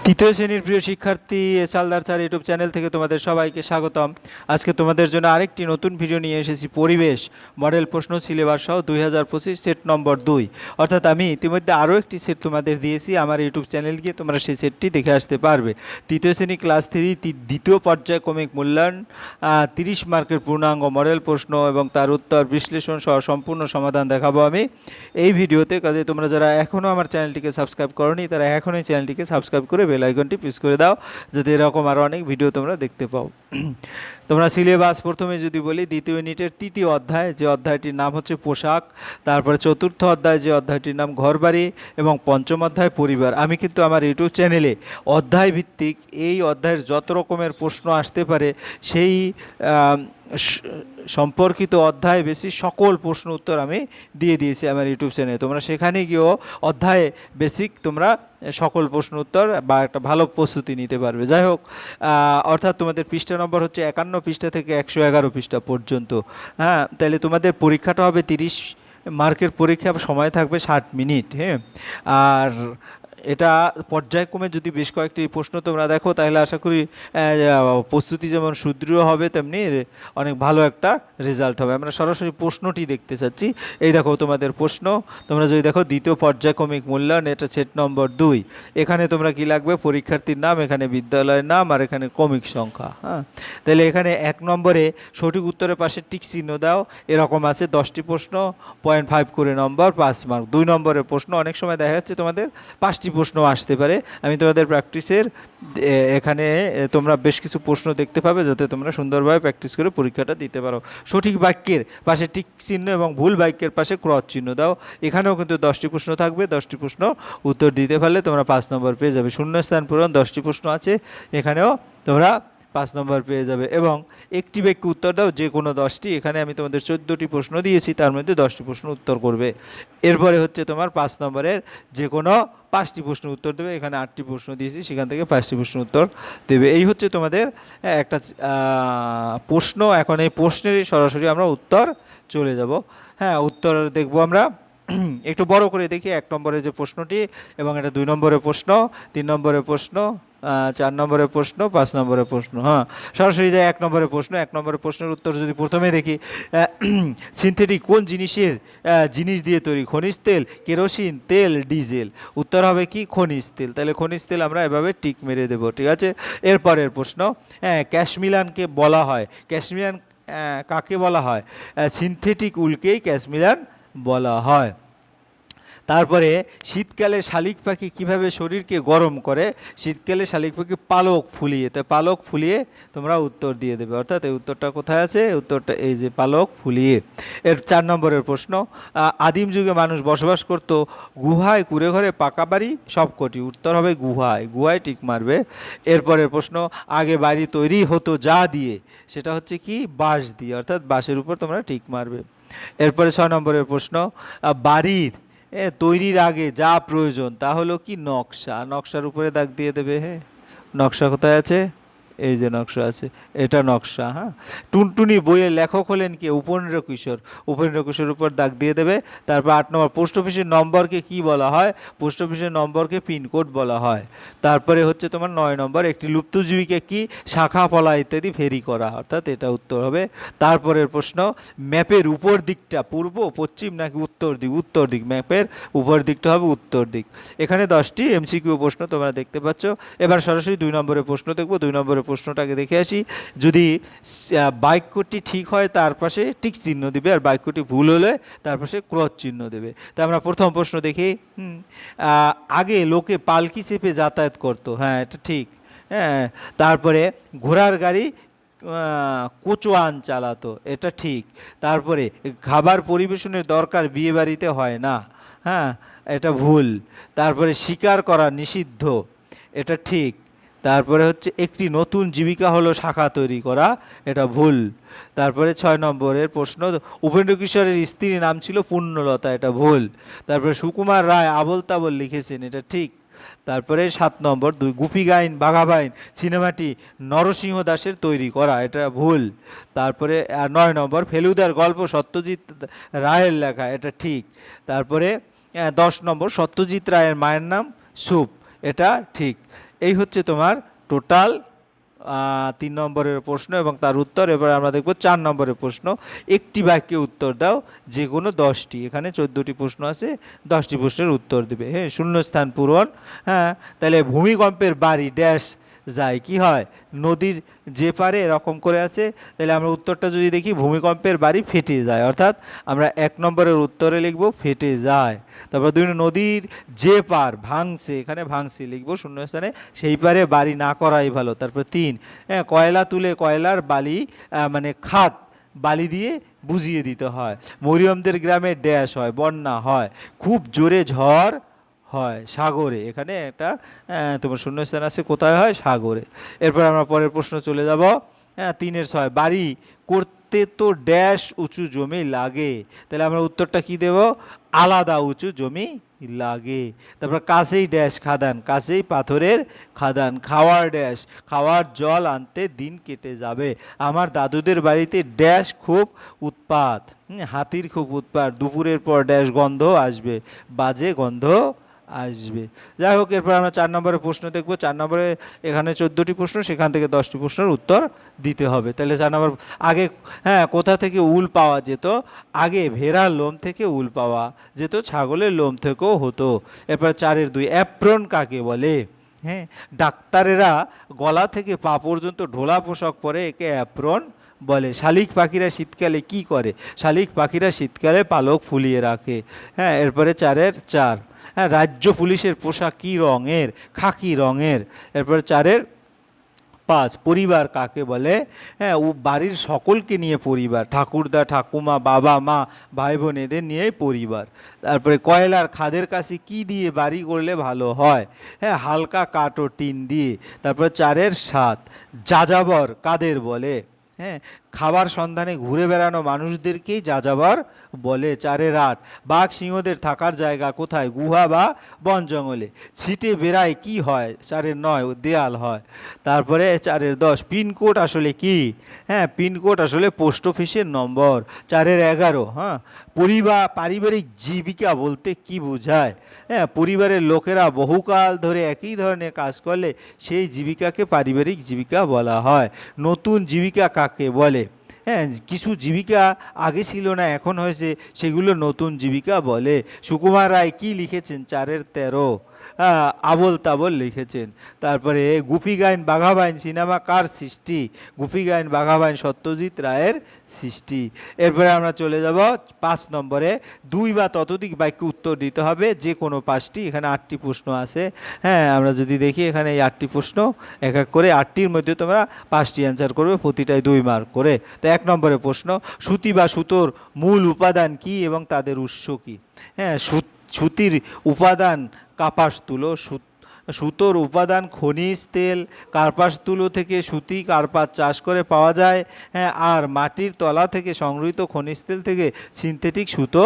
তৃতীয় শ্রেণীর প্রিয় শিক্ষার্থী চালদার স্যার ইউটিউব চ্যানেল থেকে তোমাদের সবাইকে স্বাগতম। আজকে তোমাদের জন্য আরেকটি নতুন ভিডিও নিয়ে এসেছি, পরিবেশ মডেল প্রশ্ন সিলেবাস সহ 2025 সেট নম্বর 2। অর্থাৎ আমি ইতিমধ্যে আরও একটি সেট তোমাদের দিয়েছি, আমার ইউটিউব চ্যানেল গিয়ে তোমরা সেই সেটটি দেখে আসতে পারবে। তৃতীয় শ্রেণী ক্লাস 3 দ্বিতীয় পর্যায় ক্রমিক মূল্যায়ন 30 মার্কের পূর্ণাঙ্গ মডেল প্রশ্ন এবং তার উত্তর বিশ্লেষণ সহ সম্পূর্ণ সমাধান দেখাবো আমি এই ভিডিওতে। কাজে তোমরা যারা এখনও আমার চ্যানেলটিকে সাবস্ক্রাইব করোনি তারা এখনই চ্যানেলটিকে সাবস্ক্রাইব করে বেল আইকনটি প্রেস করে দাও, যাতে এরকম আরও অনেক ভিডিও তোমরা দেখতে পাও। তোমরা সিলেবাস প্রথমে যদি বলি, দ্বিতীয় ইউনিটের তৃতীয় অধ্যায়, যে অধ্যায়টির নাম হচ্ছে পোশাক, তারপরে চতুর্থ অধ্যায় যে অধ্যায়টির নাম ঘরবাড়ি, এবং পঞ্চম অধ্যায় পরিবার। আমি কিন্তু আমার ইউটিউব চ্যানেলে অধ্যায় ভিত্তিক এই অধ্যায়ের যত রকমের প্রশ্ন আসতে পারে সেই সম্পর্কিত অধ্যায় বেশি সকল প্রশ্ন উত্তর আমি দিয়ে দিয়েছি আমার ইউটিউব চ্যানেলে। তোমরা সেখানে গিয়েও অধ্যায়ে বেসিক তোমরা সকল প্রশ্ন উত্তর বা একটা ভালো প্রস্তুতি নিতে পারবে। যাই হোক, অর্থাৎ তোমাদের পৃষ্ঠা নম্বর হচ্ছে 51 পৃষ্ঠা থেকে 111 পৃষ্ঠা পর্যন্ত। হ্যাঁ, তাহলে তোমাদের পরীক্ষাটা হবে 30 মার্কের পরীক্ষা, সময় থাকবে 60 মিনিট। হ্যাঁ, আর এটা পর্যায়ক্রমে যদি বেশ কয়েকটি প্রশ্ন তোমরা দেখো তাহলে আশা করি প্রস্তুতি যেমন সুদৃঢ় হবে তেমনি অনেক ভালো একটা রেজাল্ট হবে। আমরা সরাসরি প্রশ্নটি দেখতে চাচ্ছি। এই দেখো তোমাদের প্রশ্ন, তোমরা যদি দেখো দ্বিতীয় পর্যায়ক্রমিক মূল্যায়ন, এটা সেট নম্বর 2। এখানে তোমরা কি লাগবে, পরীক্ষার্থীর নাম, এখানে বিদ্যালয়ের নাম, আর এখানে ক্রমিক সংখ্যা। হ্যাঁ, তাহলে এখানে 1 নম্বরে সঠিক উত্তরের পাশে টিক চিহ্ন দাও, এরকম আছে 10টি প্রশ্ন, 0.5 করে নম্বর, 5 মার্ক। 2 নম্বরের প্রশ্ন অনেক সময় দেখা যাচ্ছে তোমাদের 5টি প্রশ্ন আসতে পারে। আমি তোমাদের প্র্যাকটিসের এখানে তোমরা বেশ কিছু প্রশ্ন দেখতে পাবে, যাতে তোমরা সুন্দরভাবে প্র্যাকটিস করে পরীক্ষাটা দিতে পারো। সঠিক বাক্যের পাশে টিক চিহ্ন এবং ভুল বাক্যের পাশে ক্রস চিহ্ন দাও। এখানেও কিন্তু 10টি প্রশ্ন থাকবে, 10টি প্রশ্ন উত্তর দিতে পারলে তোমরা 5 নম্বর পেয়ে যাবে। শূন্যস্থান পূরণ 10টি প্রশ্ন আছে, এখানেও তোমরা 5 নম্বর পেয়ে যাবে। এবং একটি বাক্যে উত্তর দাও, যে কোনো 10টি। এখানে আমি তোমাদের 14টি প্রশ্ন দিয়েছি, তার মধ্যে 10টি প্রশ্ন উত্তর করবে। এরপরে হচ্ছে তোমার 5 নম্বরের যে কোনো 5টি প্রশ্ন উত্তর দেবে। এখানে 8টি প্রশ্ন দিয়েছি, সেখান থেকে 5টি প্রশ্ন উত্তর দেবে। এই হচ্ছে তোমাদের একটা প্রশ্ন। এখন এই প্রশ্নেরই সরাসরি আমরা উত্তর চলে যাব। হ্যাঁ, উত্তর দেখব আমরা। একটু বড় করে দেখি 1 নম্বরের যে প্রশ্নটি, এবং এটা 2 নম্বরের প্রশ্ন, 3 নম্বরের প্রশ্ন, 4 নম্বরের প্রশ্ন, 5 নম্বরের প্রশ্ন। হ্যাঁ, সরাসরি যায় 1 নম্বরের প্রশ্ন। 1 নম্বরের প্রশ্নের উত্তর যদি প্রথমে দেখি, সিনথেটিক কোন জিনিস দিয়ে তৈরি? খনিজ তেল, কেরোসিন, তেল, ডিজেল। উত্তর হবে কি? খনিজ তেল। তাহলে খনিজ তেল আমরা এভাবে টিক মেরে দেবো, ঠিক আছে। এরপরের প্রশ্ন, ক্যাশমিলানকে বলা হয়, ক্যাশমিলান কাকে বলা হয়? সিনথেটিক উলকেই ক্যাশমিলান বলা হয়। তারপরে শীতকালে শালিক পাখি কীভাবে শরীরকে গরম করে? শীতকালে শালিক পাখি পালক ফুলিয়ে। তো পালক ফুলিয়ে তোমরা উত্তর দিয়ে দেবে। অর্থাৎ এই উত্তরটা কোথায় আছে? উত্তরটা এই যে পালক ফুলিয়ে। এর 4 নম্বরের প্রশ্ন, আদিম যুগে মানুষ বসবাস করত গুহায়, কুঁড়ে ঘরে, পাকা বাড়ি, সবকটি। উত্তর হবে গুহায়। গুহায় টিক মারবে। এরপরের প্রশ্ন, আগে বাড়ি তৈরি হতো যা দিয়ে? সেটা হচ্ছে কি? বাঁশ দিয়ে। অর্থাৎ বাঁশের উপর তোমরা টিক মারবে। এরপরে 6 নম্বরের প্রশ্ন, বাড়ির তৈরির আগে যা প্রয়োজন তা হলো কি? নকশা। নকশার উপরে দাগ দিয়ে দেবে। হ্যাঁ, নকশা কোথায় আছে? এই যে নকশা আছে, এটা নকশা। হ্যাঁ, টুনটুনি বইয়ের লেখক হলেন কি? উপেন্দ্র কিশোর। উপেন্দ্র কিশোর উপর দাগ দিয়ে দেবে। তারপর 8 নম্বর, পোস্ট অফিসের নম্বরকে কি বলা হয়? পোস্ট অফিসের নম্বরকে পিনকোড বলা হয়। তারপরে হচ্ছে তোমার 9 নম্বর, একটি লুপ্তজীবীকে কি? শাখা ফলা ইত্যাদি ফেরি করা। অর্থাৎ এটা উত্তর হবে। তারপরের প্রশ্ন, ম্যাপের উপর দিকটা পূর্ব, পশ্চিম নাকি উত্তর দিক? উত্তর দিক। ম্যাপের উপর দিকটা হবে উত্তর দিক। এখানে 10টি এমসিকিউ প্রশ্ন তোমরা দেখতে পাচ্ছ। এবার সরাসরি 2 নম্বরের প্রশ্ন দেখব। 2 নম্বরের প্রশ্নটাকে দেখে আসি। যদি বাক্যটি ঠিক হয় তার পাশে টিক চিহ্ন দিবে, আর বাক্যটি ভুল হলে তার পাশে ক্রস চিহ্ন দেবে। তা আমরা প্রথম প্রশ্ন দেখি। আগে লোকে পালকি চেপে যাতায়াত করতো। হ্যাঁ, এটা ঠিক। হ্যাঁ, তারপরে ঘোড়ার গাড়ি কোচোয়ান চালাতো। এটা ঠিক। তারপরে খাবার পরিবেশনের দরকার বিয়ে বাড়িতে হয় না। হ্যাঁ, এটা ভুল। তারপরে শিকার করা নিষিদ্ধ। এটা ঠিক। তারপরে হচ্ছে একটি নতুন জীবিকা হলো শাখা তৈরি করা। এটা ভুল। তারপরে 6 নম্বরের প্রশ্ন, উপেন্দ্র কিশোরের স্ত্রীর নাম ছিল পূর্ণলতা। এটা ভুল। তারপরে সুকুমার রায় আবোল তাবোল লিখেছেন। এটা ঠিক। তারপরে 7 নম্বর, 2 গুপি গাইন বাঘাবাইন সিনেমাটি নরসিংহ দাসের তৈরি করা। এটা ভুল। তারপরে 9 নম্বর, ফেলুদার গল্প সত্যজিৎ রায়ের লেখা। এটা ঠিক। তারপরে 10 নম্বর, সত্যজিৎ রায়ের মায়ের নাম সুপ। এটা ঠিক। এই হচ্ছে তোমার টোটাল 3 নম্বরের প্রশ্ন এবং তার উত্তর। এবার আমরা দেখব 4 নম্বরের প্রশ্ন। একটি বাক্যে উত্তর দাও, যে কোনো 10টি। এখানে 14টি প্রশ্ন আছে, 10টি প্রশ্নের উত্তর দেবে। হ্যাঁ, শূন্যস্থান পূরণ। হ্যাঁ, তাহলে ভূমিকম্পের বাড়ি ড্যাশ যায়, কি হয়, নদীর যে পারে এরকম করে আছে। তাহলে আমরা উত্তরটা যদি দেখি, ভূমিকম্পের বাড়ি ফেটে যায়, অর্থাৎ আমরা 1 নম্বরের উত্তরে লিখব ফেটে যায়। তারপর 2, নদীর যে পার ভাঙছে, এখানে ভাঙছে লিখবো শূন্যস্থানে, সেই পারে বাড়ি না করাই ভালো। তারপর 3, হ্যাঁ, কয়লা তুলে কয়লার বালি মানে খাত বালি দিয়ে বুঝিয়ে দিতে হয়। মরিয়মদের গ্রামে ড্যাশ হয়, বন্যা হয়, খুব জোরে ঝড় হয় সাগরে। এখানে একটা তোমার শূন্যস্থান আছে, কোথায় হয়, সাগরে। এরপর আমরা পরের প্রশ্ন চলে যাব। হ্যাঁ, 3-এর 6, বাড়ি করতে তো ড্যাশ উঁচু জমি লাগে। তাহলে আমরা উত্তরটা কি দেব, আলাদা উঁচু জমি লাগে। তারপর কাছেই ড্যাশ খাদান, কাছেই পাথরের খাদান, খাওয়ার ড্যাশ, খাওয়ার জল আনতে দিন কেটে যাবে। আমার দাদুদের বাড়িতে ড্যাশ খুব উৎপাত, হাতির খুব উৎপাত, দুপুরের পর ড্যাশ গন্ধ আসবে, বাজে গন্ধ আসবে। যাই হোক, এরপর আমরা 4 নম্বরের প্রশ্ন দেখব। 4 নম্বরে এখানে 14টি প্রশ্ন, সেখান থেকে 10টি প্রশ্নের উত্তর দিতে হবে। তাহলে 4 নম্বর, আগে, হ্যাঁ, কোথা থেকে উল পাওয়া যেত, আগে ভেড়ার লোম থেকে উল পাওয়া যেত, ছাগলের লোম থেকেও হতো। এরপর 4-এর 2, অ্যাপ্রন কাকে বলে। হ্যাঁ, ডাক্তারেরা গলা থেকে পা পর্যন্ত ঢোলা পোশাক পরে, একে অ্যাপ্রন বলে। শালিক পাখিরা শীতকালে কি করে, শালিক পাখিরা শীতকালে পালক ফুলিয়ে রাখে। হ্যাঁ, এরপরে 4-এর 4, হ্যাঁ, রাজ্য পুলিশের পোশাক কী রঙের, খাকি রঙের। এরপর 4-এর 5, পরিবার কাকে বলে। হ্যাঁ, ও বাড়ির সকলকে নিয়ে পরিবার, ঠাকুরদা ঠাকুমা বাবা মা ভাই বোন এদের নিয়েই পরিবার। তারপরে কয়লার খাদের কাছে কি দিয়ে বাড়ি করলে ভালো হয়। হ্যাঁ, হালকা কাঠ ও টিন দিয়ে। তারপর 4-এর 7, যাযাবর কাদের বলে। হ্যাঁ, খাবার সন্ধানে ঘুরে বেড়ানো মানুষদেরকেই যাযাবর বলে। 4-এর 8, বাঘ সিংহদের থাকার জায়গা কোথায়, গুহা বা বন জঙ্গলে। ছিটে বেড়ায় কি হয়। 4-এর 9, দেয়াল হয়। তারপরে 4-এর 10, পিনকোড আসলে কি। হ্যাঁ, পিনকোড আসলে পোস্ট অফিসের নম্বর। 4-এর 11, হ্যাঁ, পারিবারিক জীবিকা বলতে কি বোঝায়। হ্যাঁ, পরিবারের লোকেরা বহুকাল ধরে একই ধরনের কাজ করলে সেই জীবিকাকে পারিবারিক জীবিকা বলা হয়। নতুন জীবিকা কাকে বলে। হ্যাঁ, কিছু জীবিকা আগে ছিল না, এখন হয়েছে, সেগুলো নতুন জীবিকা বলে। সুকুমার রায় কি লিখেছেন, 4-এর 13, আবোল তাবোল লিখেছেন। তারপরে গুপি গাইন বাঘা বাইন সিনেমা কার সৃষ্টি, গুপি গাইন বাঘা বাইন সত্যজিৎ রায়ের সৃষ্টি। এরপরে আমরা চলে যাব 5 নম্বরে, 2 বা ততোধিক বাক্য উত্তর দিতে হবে, যে কোনো 5টি। এখানে 8টি প্রশ্ন আছে। হ্যাঁ, আমরা যদি দেখি এখানে এই 8টি প্রশ্ন, এক এক করে 8টির মধ্যে তোমরা 5টি অ্যান্সার করবে, প্রতিটাই 2 মার্ক করে। তো 1 নম্বরের প্রশ্ন, সুতি বা সুতোর মূল উপাদান কি এবং তাদের উৎস কি। হ্যাঁ, সুতির উপাদান কাপাস তুলো, সুতোর উপাদান খনিজ তেল, কার্পাস তুলো থেকে সুতি কার্পাস চাষ করে পাওয়া যায়। হ্যাঁ, আর মাটির তলা থেকে সংগৃহীত খনিজ তেল থেকে সিনথেটিক সুতো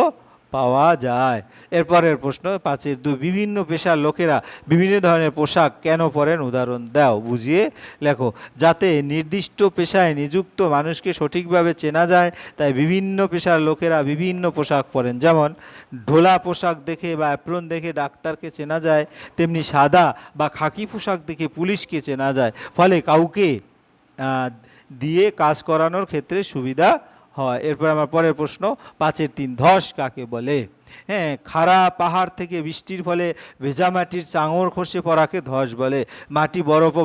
পাওয়া যায়। এরপরের প্রশ্ন 5-এর 2, বিভিন্ন পেশার লোকেরা বিভিন্ন ধরনের পোশাক কেন পরেন, উদাহরণ দাও, বুঝিয়ে লেখো। যাতে নির্দিষ্ট পেশায় নিযুক্ত মানুষকে সঠিকভাবে চেনা যায়, তাই বিভিন্ন পেশার লোকেরা বিভিন্ন পোশাক পরেন। যেমন ঢোলা পোশাক দেখে বা অ্যাপ্রন দেখে ডাক্তারকে চেনা যায়, তেমনি সাদা বা খাকি পোশাক দেখে পুলিশকে চেনা যায়। ফলে কাউকে দিয়ে কাজ করানোর ক্ষেত্রে সুবিধা হয়। এরপর আমার পরের প্রশ্ন 5-এর 3, ধস কাকে বলে। হ্যাঁ, খাড়া পাহাড় থেকে বৃষ্টির ফলে ভেজা মাটির চাঙড় খসে পড়াকে ধস বলে। মাটি বরফ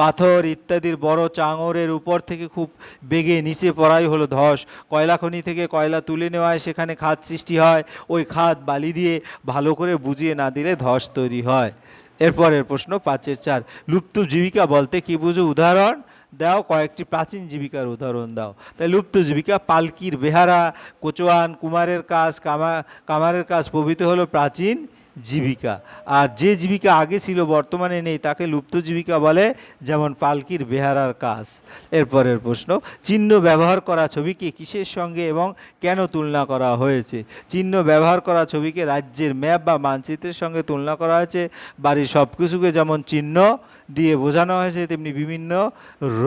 পাথর ইত্যাদির বড় চাঙড়ের উপর থেকে খুব বেগে নিচে পড়াই হলো ধস। কয়লা খনি থেকে কয়লা তুলে নেওয়ায় সেখানে খাদ সৃষ্টি হয়, ওই খাদ বালি দিয়ে ভালো করে বুঝিয়ে না দিলে ধস তৈরি হয়। এরপরের প্রশ্ন 5-এর 4, লুপ্ত জীবিকা বলতে কি বুঝো, উদাহরণ দাও, কয়েকটি প্রাচীন জীবিকার উদাহরণ দাও। তাই লুপ্ত জীবিকা, পালকির বেহারা, কোচোয়ান, কুমারের কাজ, কামারের কাজ প্রভৃতি হলো প্রাচীন জীবিকা। আর যে জীবিকা আগে ছিল বর্তমানে নেই তাকে লুপ্ত জীবিকা বলে, যেমন পালকির বেহারার কাজ। এরপরের প্রশ্ন, চিহ্ন ব্যবহার করা ছবিকে কিসের সঙ্গে এবং কেন তুলনা করা হয়েছে। চিহ্ন ব্যবহার করা ছবিকে রাজ্যের ম্যাপ বা মানচিত্রের সঙ্গে তুলনা করা হয়েছে। বাড়ির সব কিছুকে যেমন চিহ্ন দিয়ে বোঝানো হয়েছে, তেমনি বিভিন্ন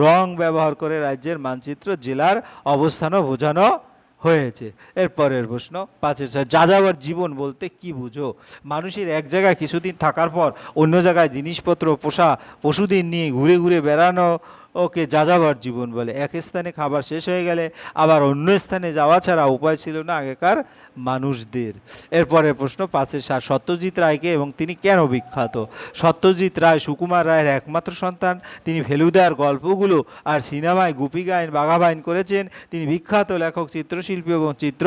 রং ব্যবহার করে রাজ্যের মানচিত্র, জেলার অবস্থানও বোঝানো হয়েছে। এরপরের প্রশ্ন 5-এর যাযাবর জীবন বলতে কি বুঝো? মানুষের এক জায়গায় কিছুদিন থাকার পর অন্য জায়গায় জিনিসপত্র পোষা পশুদের নিয়ে ঘুরে ঘুরে বেড়ানো ওকে যাযাবর জীবন বলে। এক স্থানে খাবার শেষ হয়ে গেলে আবার অন্য স্থানে যাওয়া ছাড়া উপায় ছিল না আগেকার মানুষদের। এরপরের প্রশ্ন 5-এর সত্যজিৎ রায়কে এবং তিনি কেন বিখ্যাত? সত্যজিৎ রায় সুকুমার রায়ের একমাত্র সন্তান। তিনি ফেলুদার গল্পগুলো আর সিনেমায় গুপি গাইন বাঘা বাইন করেছেন। তিনি বিখ্যাত লেখক, চিত্রশিল্পী এবং চিত্র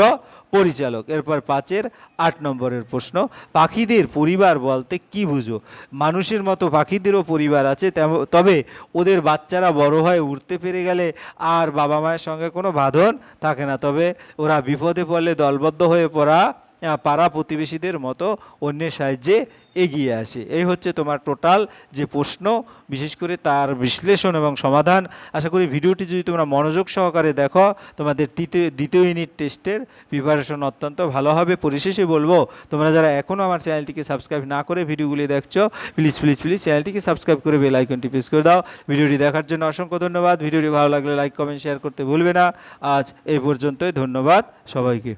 পরিচালক। এরপর 5-এর 8 নম্বরের প্রশ্ন, পাখিদের পরিবার বলতে কি বুঝো? মানুষের মতো পাখিদেরও পরিবার আছে, তবে ওদের বাচ্চারা বড় হয়ে উড়তে পেরে গেলে আর বাবা মায়ের সঙ্গে কোনো বাঁধন থাকে না, তবে ওরা বিপদে পড়লে দলবদ্ধ হয়ে পাড়া প্রতিবেশীদের মতো অন্যের সাহায্যে এগিয়ে আসে। এই হচ্ছে তোমার টোটাল যে প্রশ্ন, বিশেষ করে তার বিশ্লেষণ এবং সমাধান। আশা করি ভিডিওটি যদি তোমরা মনোযোগ সহকারে দেখো, তোমাদের দ্বিতীয় ইউনিট টেস্টের প্রিপারেশন অত্যন্ত ভালো হবে। পরিশেষে বলবো, তোমরা যারা এখনও আমার চ্যানেলটিকে সাবস্ক্রাইব না করে ভিডিওগুলি দেখছো, প্লিজ প্লিজ প্লিজ চ্যানেলটিকে সাবস্ক্রাইব করে বেল আইকনটি প্রেস করে দাও। ভিডিওটি দেখার জন্য অসংখ্য ধন্যবাদ। ভিডিওটি ভালো লাগলে লাইক কমেন্ট শেয়ার করতে ভুলবে না। আজ এই পর্যন্তই, ধন্যবাদ সবাইকে।